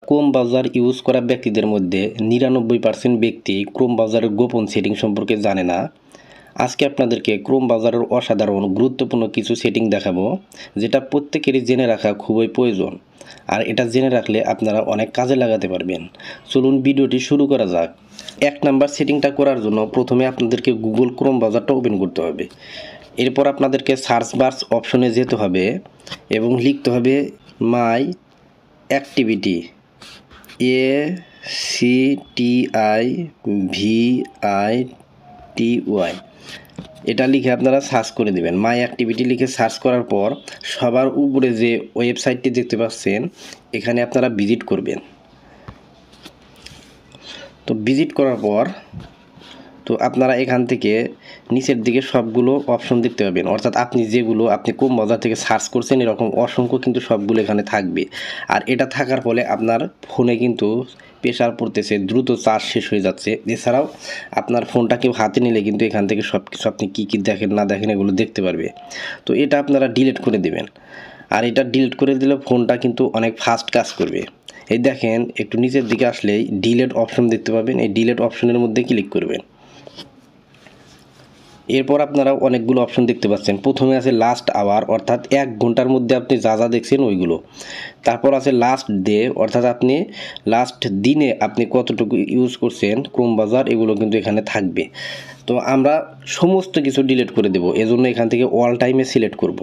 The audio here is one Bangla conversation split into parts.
ক্রোম ব্রাউজার ইউজ করা ব্যক্তিদের মধ্যে 99% ব্যক্তি ক্রোম ব্রাউজারের গোপন সেটিং সম্পর্কে জানে না। আজকে আপনাদেরকে ক্রোম ব্রাউজারের অসাধারণ গুরুত্বপূর্ণ কিছু সেটিং দেখাবো, যেটা প্রত্যেকেরই জেনে রাখা খুবই প্রয়োজন। আর এটা জেনে রাখলে আপনারা অনেক কাজে লাগাতে পারবেন। চলুন ভিডিওটি শুরু করা যাক। 1 নাম্বার সেটিংটা করার জন্য প্রথমে আপনাদেরকে গুগল ক্রোম ব্রাউজারটা ওপেন করতে হবে। এরপর আপনাদেরকে সার্চ বার অপশনে যেতে হবে এবং লিখতে হবে মাই অ্যাক্টিভিটি ACTIVITY, এটা লিখে আপনারা সার্চ করে দেবেন। মাই অ্যাক্টিভিটি লিখে সার্চ করার পর সবার উপরে যে ওয়েবসাইটটি দেখতে পাচ্ছেন এখানে আপনারা ভিজিট করবেন। তো ভিজিট করার পর আপনারা এখান থেকে নিচের দিকে সবগুলো অপশন দেখতে পাবেন, অর্থাৎ আপনি ক্রোম ব্রাউজার থেকে সার্চ করছেন এরকম অসংখ্য কিন্তু সবগুলো এখানে থাকবে। আর এটা থাকার ফলে আপনার ফোনে কিন্তু প্রেশার পড়তেছে, দ্রুত চার্জ শেষ হয়ে যাচ্ছে। এছাড়াও আপনার ফোনটা কেউ হাতে নিলে কিন্তু এখান থেকে সব কিছু আপনি কী দেখেন না দেখেন এগুলো দেখতে পারবে। তো এটা আপনারা ডিলিট করে দেবেন। আর এটা ডিলিট করে দিলে ফোনটা কিন্তু অনেক ফাস্ট কাজ করবে। এই দেখেন, একটু নিচের দিকে আসলেই ডিলিট অপশন দেখতে পাবেন। এই ডিলিট অপশনের মধ্যে ক্লিক করবেন। এরপর আপনারা অনেকগুলো অপশন দেখতে পাচ্ছেন। প্রথমে আছে লাস্ট আওয়ার, অর্থাৎ 1 ঘন্টার মধ্যে আপনি যা দেখছেন ওইগুলো। তারপর আছে লাস্ট ডে, অর্থাৎ আপনি লাস্ট দিনে আপনি কতটুকু ইউজ করছেন ক্রোম ব্রাউজার, এগুলো কিন্তু এখানে থাকবে। তো আমরা সমস্ত কিছু ডিলিট করে দেব, এজন্য এখান থেকে অল টাইমে সিলেক্ট করব।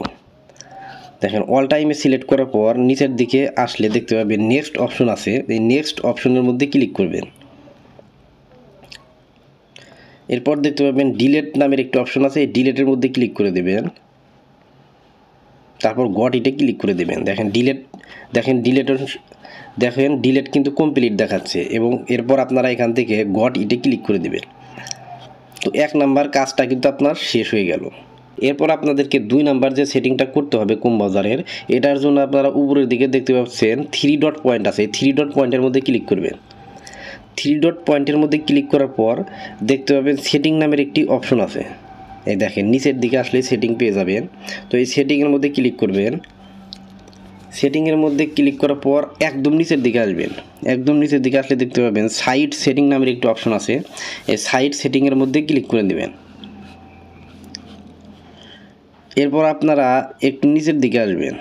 দেখেন, অল টাইমে সিলেক্ট করার পর নিচের দিকে আসলে দেখতে পাবেন নেক্সট অপশন আছে। এই নেক্সট অপশনের মধ্যে ক্লিক করবেন। এরপর দেখতে পাবেন ডিলেট নামের একটি অপশন আছে, এই ডিলেটের মধ্যে ক্লিক করে দেবেন। তারপর গট ইটে ক্লিক করে দেবেন। দেখেন ডিলেট কিন্তু কমপ্লিট দেখাচ্ছে এবং এরপর আপনারা এখান থেকে গট ইটে ক্লিক করে দেবেন। তো 1 নাম্বার কাজটা কিন্তু আপনার শেষ হয়ে গেল। এরপর আপনাদেরকে 2 নাম্বার যে সেটিংটা করতে হবে ক্রোম ব্রাউজারের, এটার জন্য আপনারা উপরের দিকে দেখতে পাচ্ছেন 3 ডট পয়েন্ট আছে। এই 3 ডট পয়েন্টের মধ্যে ক্লিক করবেন। 3 ডট পয়েন্টের মধ্যে ক্লিক করার পর দেখতে পাবেন সেটিং নামের একটি অপশন আছে। এই দেখেন, নিচের দিকে আসলে সেটিং পেয়ে যাবেন। তো এই সেটিংয়ের মধ্যে ক্লিক করবেন। সেটিংয়ের মধ্যে ক্লিক করার পর একদম নিচের দিকে আসবেন। একদম নিচের দিকে আসলে দেখতে পাবেন সাইট সেটিং নামের একটি অপশন আছে। এই সাইট সেটিংয়ের মধ্যে ক্লিক করে দেবেন। এরপর আপনারা একটু নিচের দিকে আসবেন,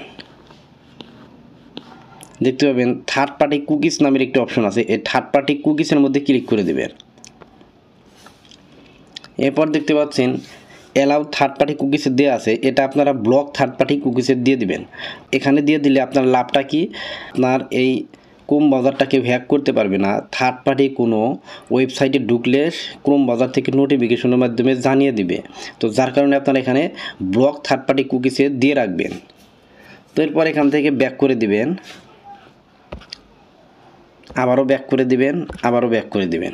দেখতে পাবেন থার্ড পার্টি কুকিজ নামের একটি অপশন আছে। এই থার্ড পার্টি কুকিজের মধ্যে ক্লিক করে দেবেন। এরপর দেখতে পাচ্ছেন অ্যালাউ থার্ড পার্টি কুকিজের দেওয়া আছে, এটা আপনারা ব্লক থার্ড পার্টি কুকিজের দিয়ে দিবেন। এখানে দিয়ে দিলে আপনার লাভটা কি, আপনার এই ক্রোম ব্রাউজারটা কেউ হ্যাক করতে পারবে না। থার্ড পার্টি কোনো ওয়েবসাইটে ঢুকলে ক্রোম ব্রাউজার থেকে নোটিফিকেশনের মাধ্যমে জানিয়ে দিবে। তো যার কারণে আপনারা এখানে ব্লক থার্ড পার্টি কুকিজে দিয়ে রাখবেন। তো এরপর এখান থেকে ব্যাক করে দিবেন, আবারও ব্যাক করে দিবেন, আবারও ব্যাক করে দিবেন।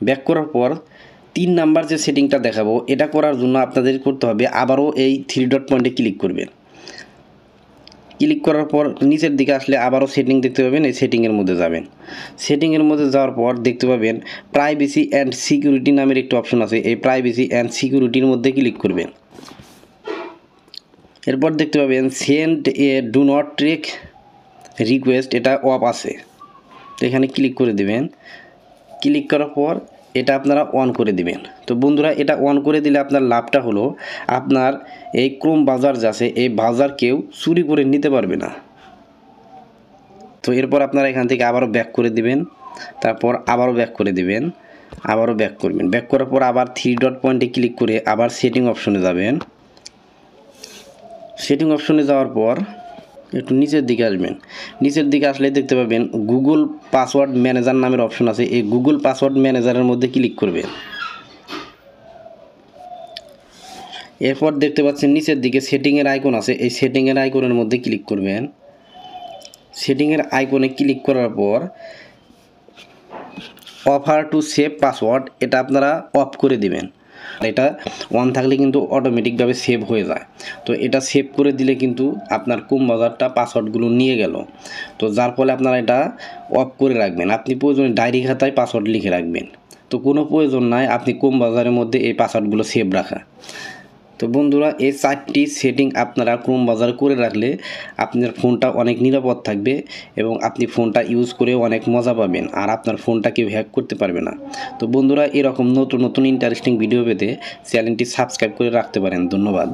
ব্যাক করার পর 3 নাম্বার যে সেটিংটা দেখাবো, এটা করার জন্য আপনাদের করতে হবে আবারও এই 3 ডট পয়েন্টে ক্লিক করবেন। ক্লিক করার পর নিচের দিকে আসলে আবারও সেটিং দেখতে পাবেন। এই সেটিংয়ের মধ্যে যাবেন। সেটিংয়ের মধ্যে যাওয়ার পর দেখতে পাবেন প্রাইভেসি অ্যান্ড সিকিউরিটি নামের একটি অপশন আছে। এই প্রাইভেসি অ্যান্ড সিকিউরিটির মধ্যে ক্লিক করবেন। এরপর দেখতে পাবেন send A do not trek request, এটা অফ আছে। তো এখানে ক্লিক করে দেবেন। ক্লিক করার পর এটা আপনারা অন করে দিবেন। তো বন্ধুরা, এটা অন করে দিলে আপনার লাভটা হলো আপনার এই ক্রোম ব্রাউজার যা আছে এই ব্রাউজার কেউ চুরি করে নিতে পারবে না। তো এরপর আপনারা এখান থেকে আবারও ব্যাক করে দিবেন, তারপর আবারও ব্যাক করে দিবেন, আবারও ব্যাক করবেন। ব্যাক করার পর আবার 3 ডট পয়েন্টে ক্লিক করে আবার সেটিং অপশনে যাবেন। সেটিং অপশনে যাওয়ার পর একটু নিচের দিকে আসবেন। নিচের দিকে আসলে দেখতে পাবেন গুগল পাসওয়ার্ড ম্যানেজার নামের অপশন আছে। এই গুগল পাসওয়ার্ড ম্যানেজারের মধ্যে ক্লিক করবেন। এরপর দেখতে পাচ্ছেন নিচের দিকে সেটিংয়ের আইকন আছে। এই সেটিংয়ের আইকনের মধ্যে ক্লিক করবেন। সেটিংয়ের আইকনে ক্লিক করার পর অফার টু সেভ পাসওয়ার্ড, এটা আপনারা অফ করে দিবেন। এটা অন থাকলে কিন্তু অটোমেটিকভাবে সেভ হয়ে যায়। তো এটা সেভ করে দিলে কিন্তু আপনার ক্রোম ব্রাউজারটা পাসওয়ার্ডগুলো নিয়ে গেল। তো যার ফলে আপনারা এটা অফ করে রাখবেন। আপনি প্রয়োজনে ডায়েরি খাতায় পাসওয়ার্ড লিখে রাখবেন। তো কোনো প্রয়োজন নাই আপনি ক্রোম ব্রাউজারের মধ্যে এই পাসওয়ার্ডগুলো সেভ রাখা। তো বন্ধুরা এই 4টি সেটিং আপনারা ক্রোম ব্রাউজারে করে রাখলে আপনার ফোনটা অনেক নিরাপদ থাকবে এবং আপনি ফোনটা ইউজ করে অনেক মজা পাবেন আর আপনার ফোনটা কেউ হ্যাক করতে পারবে না। তো বন্ধুরা এরকম নতুন নতুন ইন্টারেস্টিং ভিডিও পেতে চ্যানেলটি সাবস্ক্রাইব করে রাখতে পারেন। ধন্যবাদ।